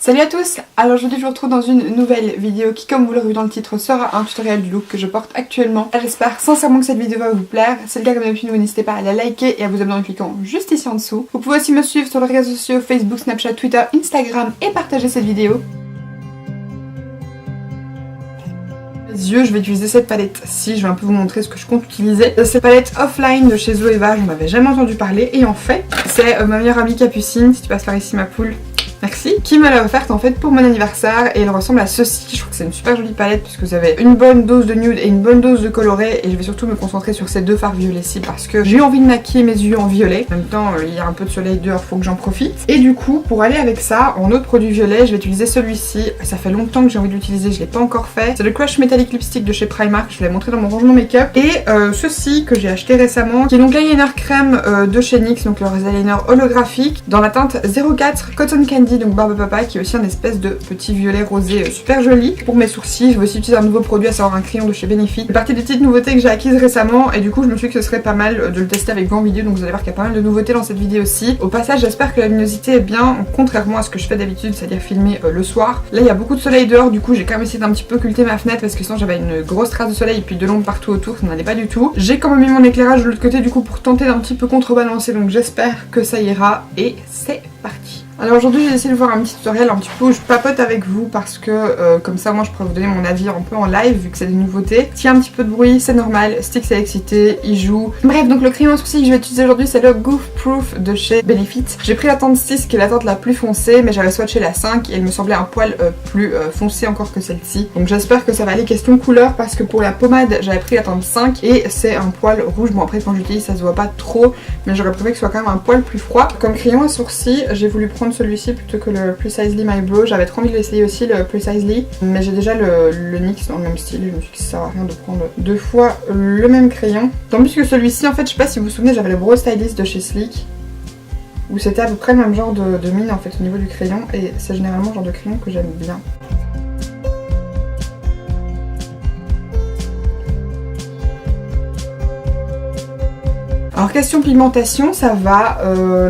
Salut à tous! Alors aujourd'hui je vous retrouve dans une nouvelle vidéo qui, comme vous l'aurez vu dans le titre, sera un tutoriel du look que je porte actuellement. J'espère sincèrement que cette vidéo va vous plaire. Si c'est le cas, comme d'habitude, n'hésitez pas à la liker et à vous abonner en cliquant juste ici en dessous. Vous pouvez aussi me suivre sur les réseaux sociaux Facebook, Snapchat, Twitter, Instagram et partager cette vidéo. Les yeux, je vais utiliser cette palette-ci, je vais un peu vous montrer ce que je compte utiliser. Cette palette Offline de chez Zoeva, j'en avais jamais entendu parler et en fait, c'est ma meilleure amie Capucine, si tu passes par ici ma poule. Merci, qui me l'a offerte en fait pour mon anniversaire et elle ressemble à ceci. Je trouve que c'est une super jolie palette puisque vous avez une bonne dose de nude et une bonne dose de coloré et je vais surtout me concentrer sur ces deux fards violets-ci parce que j'ai eu envie de maquiller mes yeux en violet. En même temps, il y a un peu de soleil dehors, faut que j'en profite. Et du coup, pour aller avec ça, en autre produit violet, je vais utiliser celui-ci. Ça fait longtemps que j'ai envie de l'utiliser, je l'ai pas encore fait. C'est le Crush Metallic Lipstick de chez Primark, je vous l'ai montré dans mon rangement make-up. Et ceci que j'ai acheté récemment, qui est donc l'eyeliner crème de chez NYX, donc leur eyeliner holographique, dans la teinte 04 Cotton Candy, donc Barbe Papa, qui est aussi un espèce de petit violet rosé super joli. Pour mes sourcils, je vais aussi utiliser un nouveau produit, à savoir un crayon de chez Benefit. C'est partie des petites nouveautés que j'ai acquises récemment et du coup je me suis dit que ce serait pas mal de le tester avec vous en vidéo, donc vous allez voir qu'il y a pas mal de nouveautés dans cette vidéo aussi. Au passage, j'espère que la luminosité est bien, contrairement à ce que je fais d'habitude, c'est-à-dire filmer le soir. Là il y a beaucoup de soleil dehors, du coup j'ai quand même essayé d'un petit peu occulter ma fenêtre parce que sinon j'avais une grosse trace de soleil et puis de l'ombre partout autour, ça n'allait pas du tout. J'ai quand même mis mon éclairage de l'autre côté du coup pour tenter d'un petit peu contrebalancer, donc j'espère que ça ira et c'est parti. Alors aujourd'hui j'ai décidé de faire un petit tutoriel un petit peu où je papote avec vous parce que comme ça moi je pourrais vous donner mon avis un peu en live vu que c'est des nouveautés. S'il y a un petit peu de bruit c'est normal, Stix est excité, il joue. Bref, donc le crayon à sourcils que je vais utiliser aujourd'hui c'est le Goof Proof de chez Benefit. J'ai pris la teinte 6 qui est la teinte la plus foncée mais j'avais swatché la 5 et elle me semblait un poil plus foncée encore que celle-ci. Donc j'espère que ça va aller question couleur parce que pour la pommade j'avais pris la teinte 5 et c'est un poil rouge. Bon après quand j'utilise ça se voit pas trop mais j'aurais préféré que ce soit quand même un poil plus froid. Comme crayon à sourcils j'ai voulu prendre celui-ci plutôt que le Precisely My Brow. J'avais trop envie de l'essayer aussi le Precisely mais j'ai déjà le NYX dans le même style et je me suis dit que ça sert à rien de prendre deux fois le même crayon. Tant plus que celui-ci en fait, je sais pas si vous vous souvenez, j'avais le Brow Stylist de chez Sleek où c'était à peu près le même genre de mine en fait au niveau du crayon et c'est généralement le genre de crayon que j'aime bien. Alors question pigmentation, ça va,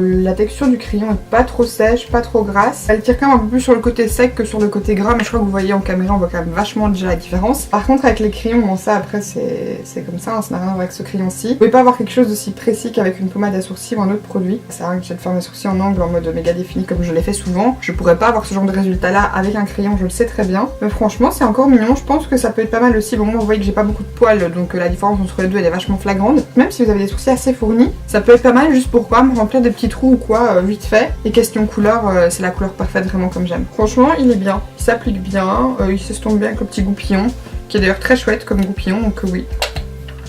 la texture du crayon est pas trop sèche, pas trop grasse. Elle tire quand même un peu plus sur le côté sec que sur le côté gras, mais je crois que vous voyez en caméra, on voit quand même vachement déjà la différence. Par contre avec les crayons, bon ça après c'est comme ça, hein, ça n'a rien à voir avec ce crayon-ci. Vous pouvez pas avoir quelque chose d'aussi précis qu'avec une pommade à sourcils ou un autre produit. Ça sert à rien que j'ai de faire mes sourcils en angle en mode méga défini comme je l'ai fait souvent. Je pourrais pas avoir ce genre de résultat là avec un crayon, je le sais très bien. Mais franchement c'est encore mignon, je pense que ça peut être pas mal aussi. Bon moi vous voyez que j'ai pas beaucoup de poils donc la différence entre les deux elle est vachement flagrante. Même si vous avez des sourcils assez fournis, ça peut être pas mal juste pour quoi me remplir des petits trous ou quoi vite fait. Et question couleur, c'est la couleur parfaite vraiment comme j'aime. Franchement il est bien, il s'applique bien, il s'estompe bien avec le petit goupillon qui est d'ailleurs très chouette comme goupillon donc oui.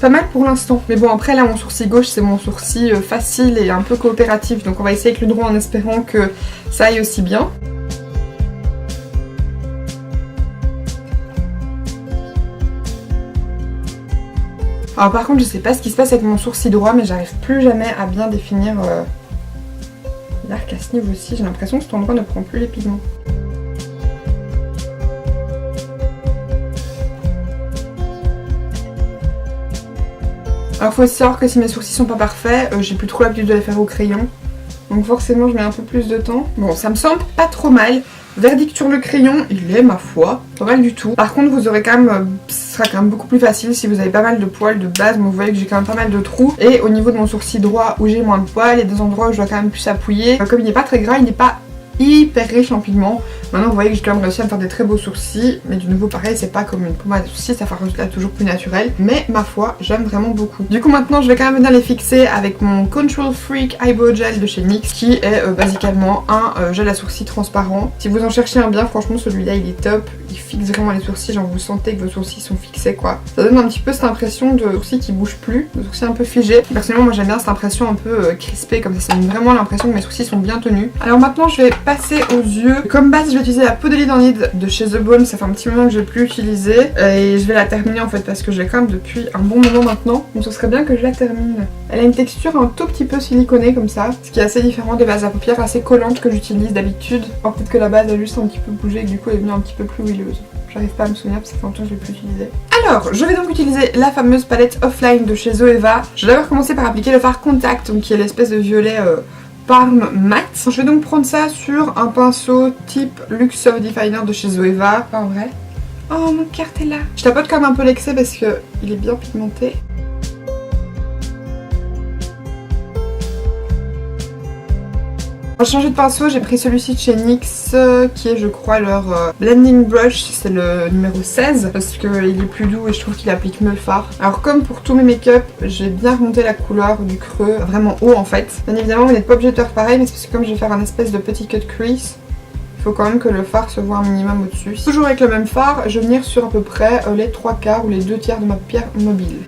Pas mal pour l'instant. Mais bon après là mon sourcil gauche c'est mon sourcil facile et un peu coopératif donc on va essayer avec le droit en espérant que ça aille aussi bien. Alors par contre je sais pas ce qui se passe avec mon sourcil droit mais j'arrive plus jamais à bien définir l'arc à ce niveau aussi. J'ai l'impression que cet endroit ne prend plus les pigments. Alors faut aussi savoir que si mes sourcils sont pas parfaits, j'ai plus trop l'habitude de les faire au crayon. Donc forcément je mets un peu plus de temps. Bon ça me semble pas trop mal. Verdict sur le crayon, il est ma foi pas mal du tout. Par contre vous aurez quand même, ce sera quand même beaucoup plus facile si vous avez pas mal de poils de base. Mais vous voyez que j'ai quand même pas mal de trous. Et au niveau de mon sourcil droit où j'ai moins de poils, il y a des endroits où je dois quand même plus appuyer. Comme il n'est pas très gras, il n'est pas hyper riche en pigments. Maintenant vous voyez que j'ai quand même réussi à me faire des très beaux sourcils. Mais de nouveau pareil c'est pas comme une pommade à sourcils, ça fait un résultat toujours plus naturel. Mais ma foi j'aime vraiment beaucoup. Du coup maintenant je vais quand même venir les fixer avec mon Control Freak Eyebrow Gel de chez NYX qui est basiquement un gel à sourcils transparent. Si vous en cherchez un bien franchement celui-là il est top. Il fixe vraiment les sourcils, genre vous sentez que vos sourcils sont fixés quoi. Ça donne un petit peu cette impression de sourcils qui bougent plus, de sourcils un peu figés. Personnellement moi j'aime bien cette impression un peu crispée comme ça donne vraiment l'impression que mes sourcils sont bien tenus. Alors maintenant je vais passer aux yeux. Comme base je vais utiliser la peau de Lid en Lid de chez The Balm, ça fait un petit moment que je l'ai plus utilisée et je vais la terminer en fait parce que je l'ai quand même depuis un bon moment maintenant. Donc ce serait bien que je la termine. Elle a une texture un tout petit peu siliconée comme ça, ce qui est assez différent des bases à paupières assez collantes que j'utilise d'habitude. Alors peut-être que la base a juste un petit peu bougé et que du coup elle est devenue un petit peu plus huileuse. J'arrive pas à me souvenir parce que ça fait longtemps que je l'ai plus utilisée. Alors, je vais donc utiliser la fameuse palette Offline de chez Zoeva. Je vais d'abord commencer par appliquer le fard Contact, donc qui est l'espèce de violet Parme mat. Je vais donc prendre ça sur un pinceau type Luxe Soft Definer de chez Zoeva. Pas en vrai. Oh, mon carte est là. Je tapote quand même un peu l'excès parce que il est bien pigmenté. Pour changer de pinceau, j'ai pris celui-ci de chez NYX qui est je crois leur blending brush, c'est le numéro 16 parce qu'il est plus doux et je trouve qu'il applique mieux le fard. Alors comme pour tous mes make-up, j'ai bien remonté la couleur du creux vraiment haut en fait. Bien évidemment vous n'êtes pas obligé de faire pareil mais c'est parce que comme je vais faire un espèce de petit cut crease, il faut quand même que le fard se voit un minimum au-dessus. Toujours avec le même fard, je vais venir sur à peu près les 3/4 ou les 2/3 de ma paupière mobile.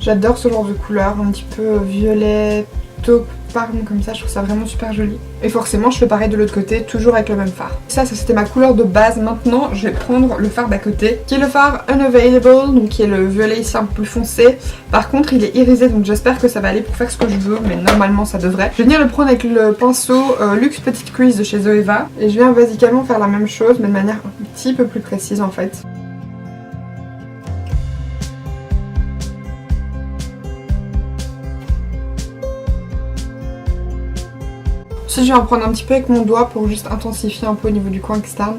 J'adore ce genre de couleur, un petit peu violet, taupe, parme comme ça, je trouve ça vraiment super joli. Et forcément je fais pareil de l'autre côté, toujours avec le même fard. Ça c'était ma couleur de base. Maintenant je vais prendre le fard d'à côté, qui est le fard Unavailable, donc qui est le violet ici un peu plus foncé. Par contre il est irisé, donc j'espère que ça va aller pour faire ce que je veux, mais normalement ça devrait. Je vais venir le prendre avec le pinceau Luxe Petite Crease de chez Zoeva. Et je viens basiquement faire la même chose, mais de manière un petit peu plus précise en fait. Ensuite je vais en prendre un petit peu avec mon doigt pour juste intensifier un peu au niveau du coin externe.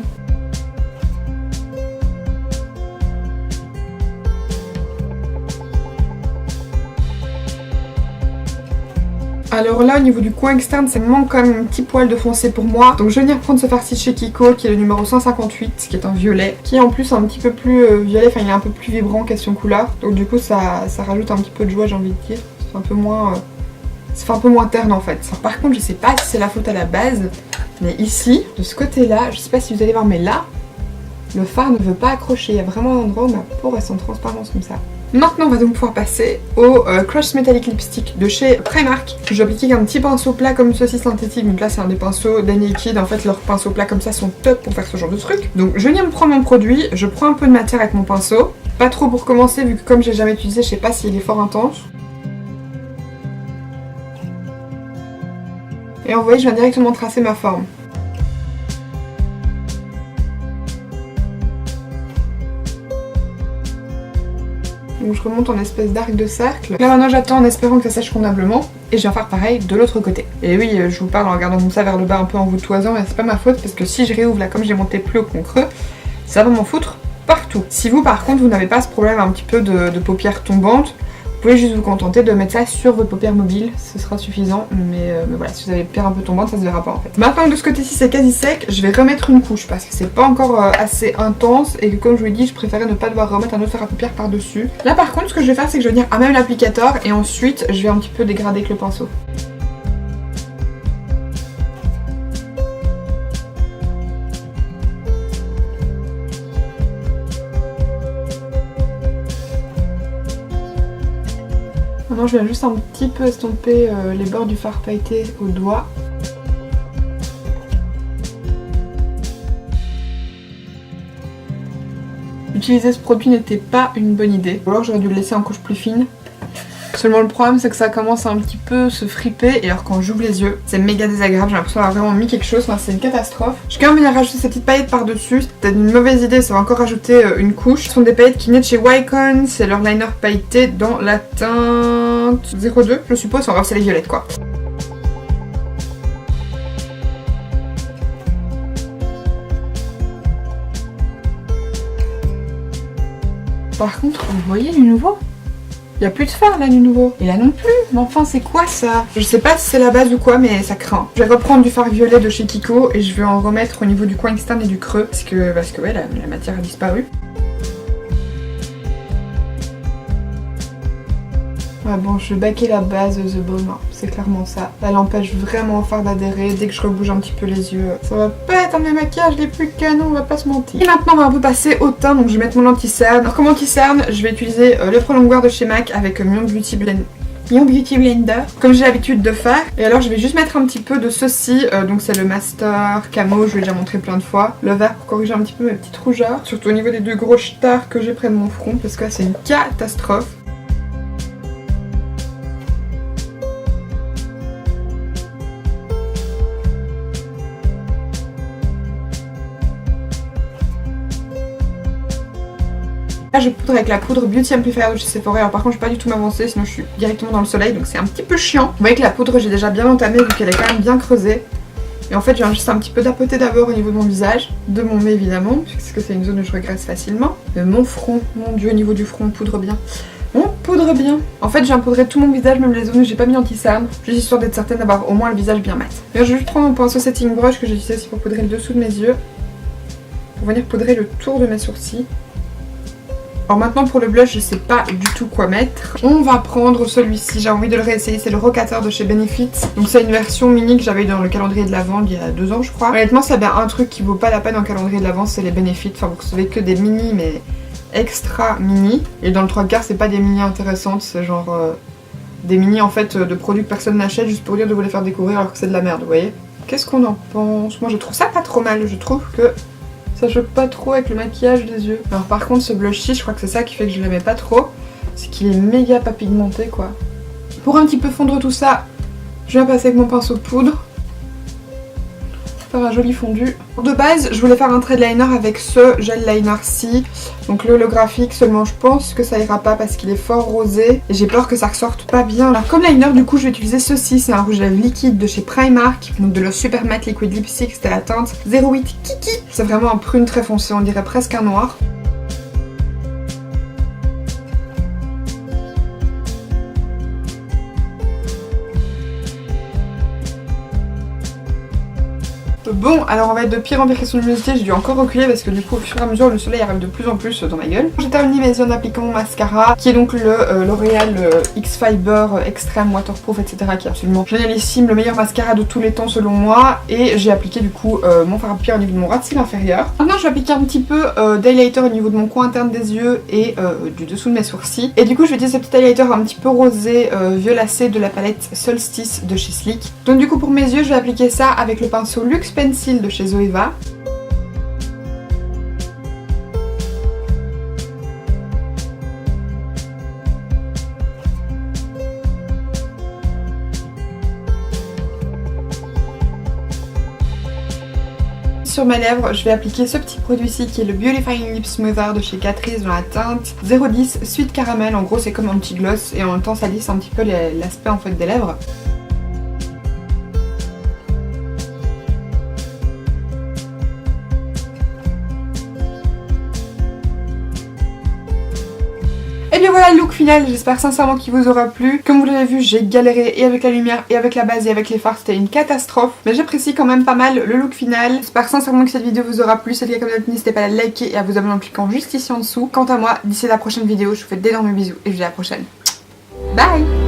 Alors là au niveau du coin externe ça me manque quand même un petit poil de foncé pour moi. Donc je vais venir prendre ce farci de chez Kiko qui est le numéro 158 qui est un violet. Qui est en plus un petit peu plus violet, enfin il est un peu plus vibrant question couleur. Donc du coup ça rajoute un petit peu de joie j'ai envie de dire. C'est un peu moins... ça fait un peu moins terne en fait. Par contre je sais pas si c'est la faute à la base, mais ici, de ce côté là, je sais pas si vous allez voir, mais là, le fard ne veut pas accrocher. Il y a vraiment un endroit où ma peau reste en transparence comme ça. Maintenant on va donc pouvoir passer au Crush Metallic Lipstick de chez Primark. Je vais appliquer un petit pinceau plat comme ceci synthétique. Donc là c'est un des pinceaux d'Anaked. En fait leurs pinceaux plats comme ça sont top pour faire ce genre de truc. Donc je viens me prendre mon produit, je prends un peu de matière avec mon pinceau. Pas trop pour commencer vu que comme j'ai jamais utilisé, je sais pas s'il est fort intense. Et vous voyez, je viens directement tracer ma forme. Donc je remonte en espèce d'arc de cercle. Là maintenant j'attends en espérant que ça sèche convenablement. Et je viens faire pareil de l'autre côté. Et oui, je vous parle en regardant comme ça vers le bas un peu en vous toisant. Mais c'est pas ma faute parce que si je réouvre là comme j'ai monté plus haut que mon creux, ça va m'en foutre partout. Si vous par contre vous n'avez pas ce problème un petit peu de paupières tombantes, vous pouvez juste vous contenter de mettre ça sur votre paupière mobile, ce sera suffisant, mais voilà, si vous avez les paupières un peu tombantes, ça se verra pas en fait. Maintenant que de ce côté-ci c'est quasi sec, je vais remettre une couche parce que c'est pas encore assez intense et que comme je vous l'ai dit, je préférais ne pas devoir remettre un autre fer à paupières par-dessus. Là par contre, ce que je vais faire, c'est que je vais venir à même l'applicateur et ensuite je vais un petit peu dégrader avec le pinceau. Maintenant je viens juste un petit peu estomper les bords du fard pailleté au doigt. Utiliser ce produit n'était pas une bonne idée. Ou alors j'aurais dû le laisser en couche plus fine. Seulement le problème c'est que ça commence à un petit peu se friper et alors quand j'ouvre les yeux c'est méga désagréable, j'ai l'impression d'avoir vraiment mis quelque chose, enfin c'est une catastrophe. Je vais quand même venir rajouter cette petite paillette par dessus, c'était une mauvaise idée, ça va encore rajouter une couche. Ce sont des paillettes qui viennent de chez Wycon, c'est leur liner pailleté dans la teinte 02 je suppose, enfin bref c'est les violettes quoi. Par contre vous voyez du nouveau ? Il n'y a plus de fard là du nouveau. Et là non plus. Mais enfin c'est quoi ça? Je sais pas si c'est la base ou quoi mais ça craint. Je vais reprendre du fard violet de chez Kiko et je vais en remettre au niveau du coin externe et du creux. Parce que ouais la matière a disparu. Ouais bon je vais baquer la base de The Balm, c'est clairement ça. Elle empêche vraiment au fard d'adhérer. Dès que je rebouge un petit peu les yeux, ça va pas être un mes maquillages les plus canons, on va pas se mentir. Et maintenant on va un peu passer au teint, donc je vais mettre mon anti-cerne. Alors comme anti-cerne, je vais utiliser le Prolong Wear de chez MAC avec Mion Beauty Blender, comme j'ai l'habitude de faire. Et alors je vais juste mettre un petit peu de ceci, donc c'est le Master Camo, je l'ai déjà montré plein de fois. Le vert pour corriger un petit peu mes petites rougeurs, surtout au niveau des deux gros stars que j'ai près de mon front, parce que là c'est une catastrophe. Là je poudre avec la poudre Beauty Amplifier de chez Sephora. Alors par contre je vais pas du tout m'avancer sinon je suis directement dans le soleil donc c'est un petit peu chiant. Vous voyez que la poudre j'ai déjà bien entamée vu qu'elle est quand même bien creusée. Et en fait je viens juste un petit peu tapoter d'abord au niveau de mon visage, de mon nez évidemment, puisque c'est une zone où je regresse facilement. De mon front, mon dieu au niveau du front, poudre bien. On poudre bien. En fait j'ai poudré tout mon visage, même les zones où j'ai pas mis anti-cerne, juste histoire d'être certaine d'avoir au moins le visage bien mat. D'ailleurs je vais juste prendre mon pinceau setting brush que j'ai utilisé aussi pour poudrer le dessous de mes yeux. Pour venir poudrer le tour de mes sourcils. Alors maintenant pour le blush je sais pas du tout quoi mettre. On va prendre celui-ci, j'ai envie de le réessayer, c'est le Rocateur de chez Benefit. Donc c'est une version mini que j'avais eu dans le calendrier de l'Avent il y a 2 ans je crois. Honnêtement s'il y a bien un truc qui vaut pas la peine en calendrier de l'Avent c'est les Benefit. Enfin vous recevez que des mini mais extra mini. Et dans le 3/4 c'est pas des mini intéressantes, c'est genre des mini en fait de produits que personne n'achète juste pour dire de vous les faire découvrir alors que c'est de la merde, vous voyez. Qu'est-ce qu'on en pense? Moi je trouve ça pas trop mal, je trouve que ça choque pas trop avec le maquillage des yeux. Alors par contre ce blush-ci, je crois que c'est ça qui fait que je l'aimais pas trop. C'est qu'il est méga pas pigmenté quoi. Pour un petit peu fondre tout ça, je viens passer avec mon pinceau de poudre. Faire un joli fondu. De base, je voulais faire un trait de liner avec ce gel liner-ci. Donc le holographique, seulement je pense que ça ira pas parce qu'il est fort rosé. Et j'ai peur que ça ressorte pas bien. Alors comme liner, du coup, je vais utiliser ceci. C'est un rouge à lèvres liquide de chez Primark. Donc de leur Super Matte Liquid Lipstick. C'était la teinte 08 Kiki. C'est vraiment un prune très foncé, on dirait presque un noir. Bon, alors on va être de pire en pire question de luminosité, j'ai dû encore reculer parce que du coup au fur et à mesure le soleil arrive de plus en plus dans ma gueule. J'ai terminé mes yeux en appliquant mon mascara qui est donc le L'Oréal X-Fiber Extreme Waterproof etc, qui est absolument génialissime, le meilleur mascara de tous les temps selon moi. Et j'ai appliqué du coup mon fard à paupières au niveau de mon ras de cils inférieur. Maintenant je vais appliquer un petit peu d'highlighter au niveau de mon coin interne des yeux et du dessous de mes sourcils. Et du coup je vais utiliser ce petit highlighter un petit peu rosé violacé de la palette Solstice de chez Sleek. Donc du coup pour mes yeux je vais appliquer ça avec le pinceau Luxe Pencil de chez Zoeva. Sur mes lèvres, je vais appliquer ce petit produit-ci qui est le Beautifying Lip Smoother de chez Catrice dans la teinte 010 Sweet Caramel. En gros c'est comme un petit gloss et en même temps ça lisse un petit peu l'aspect en fait des lèvres. Et bien voilà le look final, j'espère sincèrement qu'il vous aura plu. Comme vous l'avez vu, j'ai galéré et avec la lumière et avec la base et avec les fards, c'était une catastrophe. Mais j'apprécie quand même pas mal le look final. J'espère sincèrement que cette vidéo vous aura plu. Si c'est le cas comme d'habitude, n'hésitez pas à la liker et à vous abonner en cliquant juste ici en dessous. Quant à moi, d'ici la prochaine vidéo, je vous fais d'énormes bisous et je vous dis à la prochaine. Bye!